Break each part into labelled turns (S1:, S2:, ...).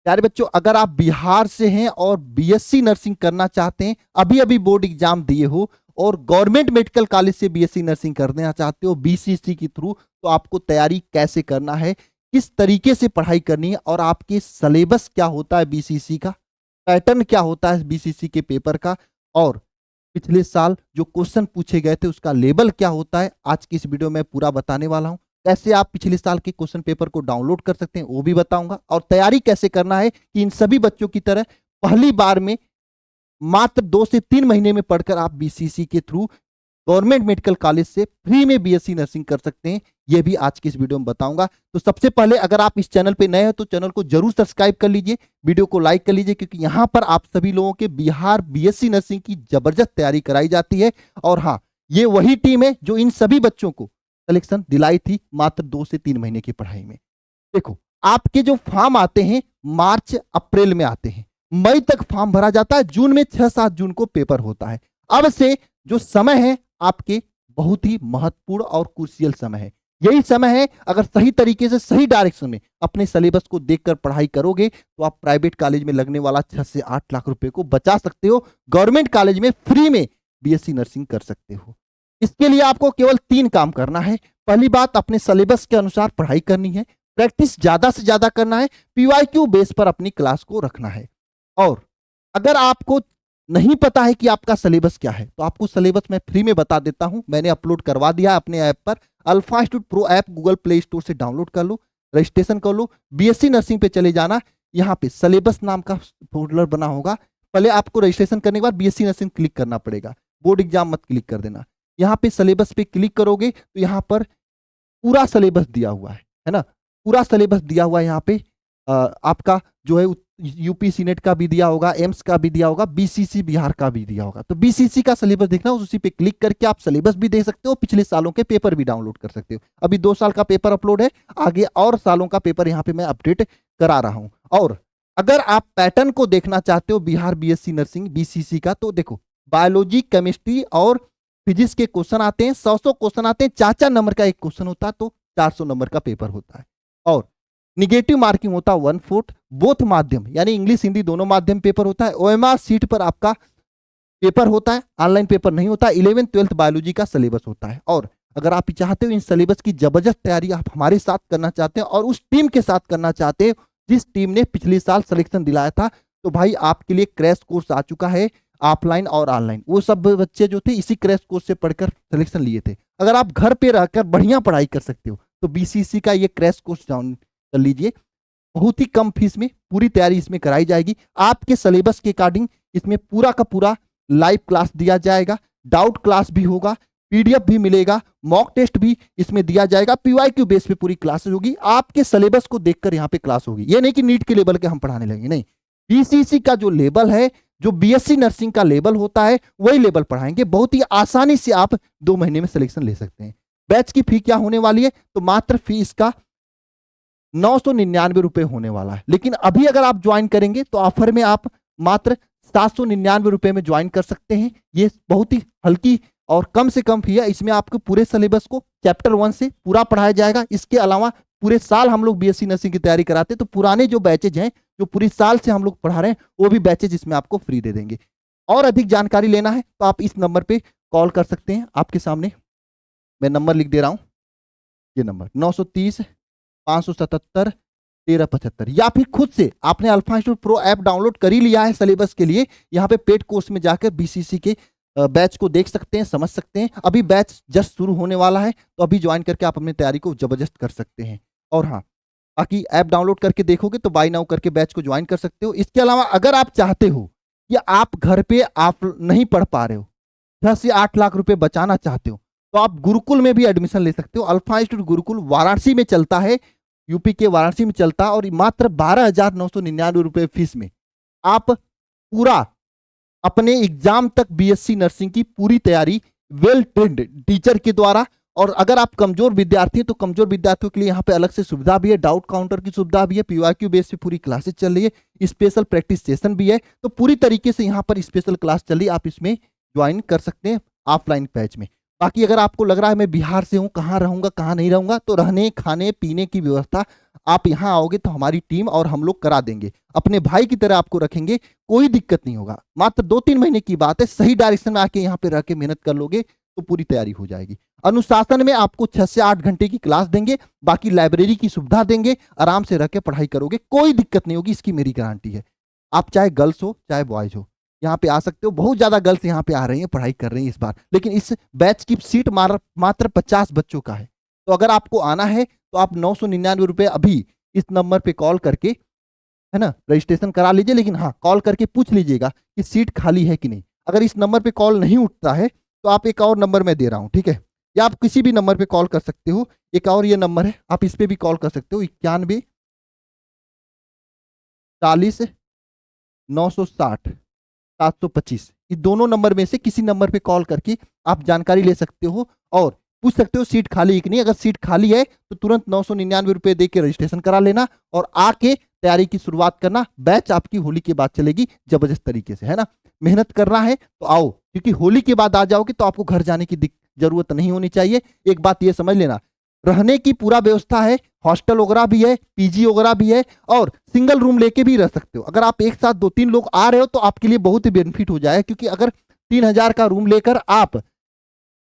S1: प्यारे बच्चों, अगर आप बिहार से हैं और बीएससी नर्सिंग करना चाहते हैं, अभी अभी बोर्ड एग्जाम दिए हो और गवर्नमेंट मेडिकल कॉलेज से बीएससी नर्सिंग करना चाहते हो बीसीसी के थ्रू, तो आपको तैयारी कैसे करना है, किस तरीके से पढ़ाई करनी है और आपके सिलेबस क्या होता है बीसीसी का, पैटर्न क्या होता है बीसीसी के पेपर का, और पिछले साल जो क्वेश्चन पूछे गए थे उसका लेवल क्या होता है, आज की इस वीडियो में पूरा बताने वाला हूं। कैसे आप पिछले साल के क्वेश्चन पेपर को डाउनलोड कर सकते हैं वो भी बताऊंगा, और तैयारी कैसे करना है कि इन सभी बच्चों की तरह पहली बार में मात्र 2 से 3 महीने में पढ़कर आप बीसीसी के थ्रू गवर्नमेंट मेडिकल कॉलेज से फ्री में बीएससी नर्सिंग कर सकते हैं, यह भी आज की इस वीडियो में बताऊंगा। तो सबसे पहले अगर आप इस चैनल पे नए हैं तो चैनल को जरूर सब्सक्राइब कर लीजिए, वीडियो को लाइक कर लीजिए, क्योंकि यहां पर आप सभी लोगों के बिहार बीएससी नर्सिंग की जबरदस्त तैयारी कराई जाती है। और हाँ, ये वही टीम है जो इन सभी बच्चों को सिलेक्शन दिलाई थी मात्र 2 से 3 महीने की पढ़ाई में। देखो, आपके जो फॉर्म आते हैं मार्च अप्रैल में आते हैं, मई तक फॉर्म भरा जाता है, जून में 6-7 जून को पेपर होता है। अब से जो समय है आपके बहुत ही महत्वपूर्ण और क्रूशियल समय है। यही समय है, अगर सही तरीके से सही डायरेक्शन में अपने सिलेबस को देखकर पढ़ाई करोगे तो आप प्राइवेट कॉलेज में लगने वाला 6 से 8 लाख रुपए को बचा सकते हो, गवर्नमेंट कॉलेज में फ्री में बीएससी नर्सिंग कर सकते हो। इसके लिए आपको केवल 3 काम करना है। पहली बात, अपने सिलेबस के अनुसार पढ़ाई करनी है, प्रैक्टिस ज्यादा से ज्यादा करना है, पीवाईक्यू बेस पर अपनी क्लास को रखना है। और अगर आपको नहीं पता है कि आपका सिलेबस क्या है तो आपको सिलेबस मैं फ्री में बता देता हूं, मैंने अपलोड करवा दिया अपने ऐप पर। Alpha institute pro app Google play store से डाउनलोड कर लो, रजिस्ट्रेशन कर लो, बीएससी नर्सिंग पे चले जाना, यहाँ पे सिलेबस नाम का फोल्डर बना होगा। पहले आपको रजिस्ट्रेशन करने के बाद बीएससी नर्सिंग क्लिक करना पड़ेगा, बोर्ड एग्जाम मत क्लिक कर देना। यहाँ पे सिलेबस पे क्लिक करोगे तो यहाँ पर पूरा सिलेबस दिया हुआ है ना, पूरा सिलेबस दिया हुआ है। यहाँ पे आपका जो है यूपी सीनेट का भी दिया होगा, एम्स का भी दिया होगा, बीसीसी बिहार का भी दिया होगा। तो बीसीसी का सिलेबस देखना हो उसी पे क्लिक करके आप सिलेबस भी देख सकते हो, पिछले सालों के पेपर भी डाउनलोड कर सकते हो। अभी 2 साल का पेपर अपलोड है, आगे और सालों का पेपर यहाँ पे मैं अपडेट करा रहा हूँ। और अगर आप पैटर्न को देखना चाहते हो बिहार बीएससी नर्सिंग बीसीसी का, तो देखो, बायोलॉजी, केमिस्ट्री और फिजिक्स के क्वेश्चन आते हैं, 100 क्वेश्चन आते हैं, 4-4 नंबर का एक क्वेश्चन होता है, तो 400 नंबर का पेपर होता है। और निगेटिव मार्किंग होता है 1/4, बोथ माध्यम यानी इंग्लिश हिंदी दोनों माध्यम पेपर होता है। ओएमआर सीट पर आपका पेपर होता है, ऑनलाइन पेपर नहीं होता। 11th 12th बायोलॉजी का सिलेबस होता है। और अगर आप चाहते हो इन सिलेबस की जबरदस्त तैयारी आप हमारे साथ करना चाहते हैं और उस टीम के साथ करना चाहते हो जिस टीम ने पिछले साल सिलेक्शन दिलाया था, तो भाई आपके लिए क्रैश कोर्स आ चुका है, ऑफलाइन और ऑनलाइन। वो सब बच्चे जो थे इसी क्रैश कोर्स से पढ़कर सिलेक्शन लिए थे। अगर आप घर पे रहकर बढ़िया पढ़ाई कर सकते हो तो बीसीसी का ये क्रैश कोर्स डाउन कर लीजिए, बहुत ही कम फीस में पूरी तैयारी इसमें कराई जाएगी। आपके सिलेबस के अकॉर्डिंग इसमें पूरा का पूरा लाइव क्लास दिया जाएगा, डाउट क्लास भी होगा, पीडीएफ भी मिलेगा, मॉक टेस्ट भी इसमें दिया जाएगा, पीवाईक्यू बेस पे पूरी क्लासेस होगी। आपके सिलेबस को देखकर यहाँ पे क्लास होगी, ये नहीं कि नीट के लेवल के हम पढ़ाने लगे, नहीं। बीसीसी का जो लेवल है, जो बीएससी नर्सिंग का लेवल होता है, वही लेवल पढ़ाएंगे। बहुत ही आसानी से आप 2 महीने में सिलेक्शन ले सकते हैं। बैच की फी क्या होने वाली है, तो मात्र फी इसका 999 रुपए होने वाला है। लेकिन अभी अगर आप ज्वाइन करेंगे तो ऑफर में आप मात्र 799 रुपए में ज्वाइन कर सकते हैं। ये बहुत ही हल्की और कम से कम फी है। इसमें आपको पूरे सिलेबस को चैप्टर 1 से पूरा पढ़ाया जाएगा। इसके अलावा पूरे साल हम लोग बीएससी नर्सिंग की तैयारी कराते हैं, तो पुराने जो बैचेज हैं जो पूरी साल से हम लोग पढ़ा रहे हैं वो भी बैचेज इसमें आपको फ्री दे देंगे। और अधिक जानकारी लेना है तो आप इस नंबर पे कॉल कर सकते हैं। आपके सामने मैं नंबर लिख दे रहा हूं, ये नंबर 930 577 1375, या फिर खुद से आपने alpha institute pro app download कर ही लिया है सिलेबस के लिए, यहाँ पे पेड कोर्स में जाकर बीसीसी के बैच को देख सकते हैं, समझ सकते हैं। अभी बैच जस्ट शुरू होने वाला है, तो अभी ज्वाइन करके आप अपनी तैयारी को जबरदस्त कर सकते हैं। और हाँ, बाकी ऐप डाउनलोड करके देखोगे तो बाय नाउ करके बैच को ज्वाइन कर सकते हो। इसके अलावा अगर आप चाहते हो कि आप घर पे आप नहीं पढ़ पा रहे हो, 6 से 8 लाख रुपए बचाना चाहते हो, तो आप गुरुकुल में भी एडमिशन ले सकते हो। अल्फा इंस्टीट्यूट गुरुकुल वाराणसी में चलता है, यूपी के वाराणसी में चलता है, और मात्र 12,999 रुपए फीस में आप पूरा अपने एग्जाम तक बीएससी नर्सिंग की पूरी तैयारी वेल ट्रेंड टीचर के द्वारा। और अगर आप कमजोर विद्यार्थी हैं तो कमजोर विद्यार्थियों के लिए यहाँ पे अलग से सुविधा भी है, डाउट काउंटर की सुविधा भी है, पीवाईक्यू बेस पे पूरी क्लासेस चल रही है, स्पेशल प्रैक्टिस सेशन भी है। तो पूरी तरीके से यहाँ पर स्पेशल क्लास चल रही है, आप इसमें ज्वाइन कर सकते हैं ऑफलाइन बैच में। बाकी अगर आपको लग रहा है मैं बिहार से हूँ, कहाँ रहूंगा कहाँ नहीं रहूंगा, तो रहने खाने पीने की व्यवस्था आप यहाँ आओगे तो हमारी टीम और हम लोग करा देंगे, अपने भाई की तरह आपको रखेंगे, कोई दिक्कत नहीं होगा। मात्र 2-3 महीने की बात है, सही डायरेक्शन में आके यहाँ पे रह के मेहनत कर लोगे तो पूरी तैयारी हो जाएगी। अनुशासन में आपको 6 से 8 घंटे की क्लास देंगे, बाकी लाइब्रेरी की सुविधा देंगे, आराम से रह के पढ़ाई करोगे, कोई दिक्कत नहीं होगी, इसकी मेरी गारंटी है। आप चाहे गर्ल्स हो चाहे बॉयज हो, यहाँ पे आ सकते हो। बहुत ज्यादा गर्ल्स यहाँ पे आ रही हैं, पढ़ाई कर रही हैं इस बार, लेकिन इस बैच की सीट मात्र 50 बच्चों का है। तो अगर आपको आना है तो आप 999 रुपये अभी इस नंबर पे कॉल करके, है ना, रजिस्ट्रेशन करा लीजिए। लेकिन हाँ, कॉल करके पूछ लीजिएगा कि सीट खाली है कि नहीं। अगर इस नंबर पे कॉल नहीं उठता है तो आप एक और नंबर मैं दे रहा हूँ, ठीक है, या आप किसी भी नंबर पे कॉल कर सकते हो। एक और ये नंबर है, आप इस पे भी कॉल कर सकते हो, 91 40 960 725। इस दोनों नंबर में से किसी नंबर पे कॉल करके आप जानकारी ले सकते हो और पूछ सकते हो सीट खाली है कि नहीं। अगर सीट खाली है तो तुरंत 999 रुपये दे के रजिस्ट्रेशन करा लेना और आके तैयारी की शुरुआत करना। बैच आपकी होली के बाद चलेगी जबरदस्त तरीके से, है ना। मेहनत करना है तो आओ, क्योंकि होली के बाद आ जाओगे तो आपको घर जाने की जरूरत नहीं होनी चाहिए। एक बात ये समझ लेना, रहने की पूरा व्यवस्था है, हॉस्टल वगैरह भी है, पीजी वगैरह भी है, और सिंगल रूम लेके भी रह सकते हो। अगर आप एक साथ 2-3 लोग आ रहे हो तो आपके लिए बहुत ही बेनिफिट हो जाएगा, क्योंकि अगर 3000 का रूम लेकर आप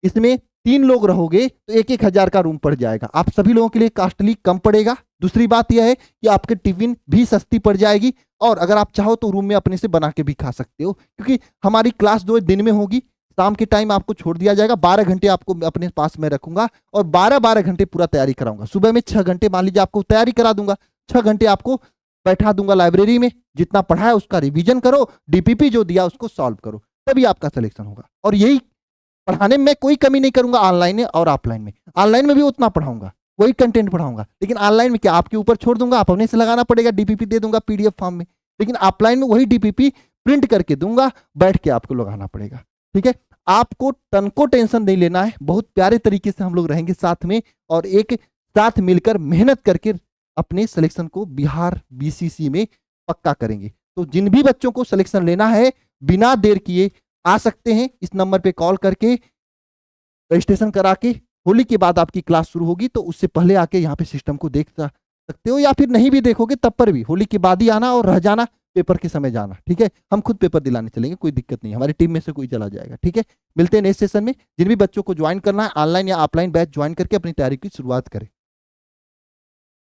S1: इसमें 3 लोग रहोगे तो 1-1 हजार का रूम पड़ जाएगा। आप सभी लोगों के लिए कास्टली कम पड़ेगा। दूसरी बात यह है कि आपके टिफिन भी सस्ती पड़ जाएगी, और अगर आप चाहो तो रूम में अपने से बना के भी खा सकते हो, क्योंकि हमारी क्लास जो दिन में होगी, शाम के टाइम आपको छोड़ दिया जाएगा। 12 घंटे आपको अपने पास में रखूंगा और 12-12 घंटे पूरा तैयारी कराऊंगा। सुबह में 6 घंटे मान लीजिए आपको तैयारी करा दूंगा, 6 घंटे आपको बैठा दूंगा लाइब्रेरी में, जितना पढ़ा है उसका रिवीजन करो, डीपीपी जो दिया उसको सॉल्व करो, तभी आपका सिलेक्शन होगा। और यही पढ़ाने में कोई कमी नहीं करूंगा, ऑनलाइन में और ऑफलाइन में। ऑनलाइन में भी उतना पढ़ाऊंगा, वही कंटेंट पढ़ाऊंगा, लेकिन ऑनलाइन में क्या आपके ऊपर छोड़ दूंगा, आप अपने से लगाना पड़ेगा, डीपीपी दे दूंगा पीडीएफ फॉर्म में। लेकिन ऑफलाइन में वही डीपीपी प्रिंट करके दूंगा, बैठ के आपको लगाना पड़ेगा, ठीक है। आपको तन को टेंशन नहीं लेना है, बहुत प्यारे तरीके से हम लोग रहेंगे साथ में, और एक साथ मिलकर मेहनत करके अपने सिलेक्शन को बिहार बीसीसी में पक्का करेंगे। तो जिन भी बच्चों को सिलेक्शन लेना है, बिना देर किए आ सकते हैं, इस नंबर पे कॉल करके रजिस्ट्रेशन करा के। होली के बाद आपकी क्लास शुरू होगी, तो उससे पहले आके यहाँ पे सिस्टम को देख सकते हो, या फिर नहीं भी देखोगे तब पर भी होली के बाद ही आना और रह जाना, पेपर के समय जाना, ठीक है। हम खुद पेपर दिलाने चलेंगे, कोई दिक्कत नहीं, हमारी टीम में से कोई चला जाएगा, ठीक है। मिलते हैं नेक्स्ट सेशन में। जिन भी बच्चों को ज्वाइन करना है, ऑनलाइन या ऑफलाइन बैच ज्वाइन करके अपनी तैयारी की शुरुआत करें।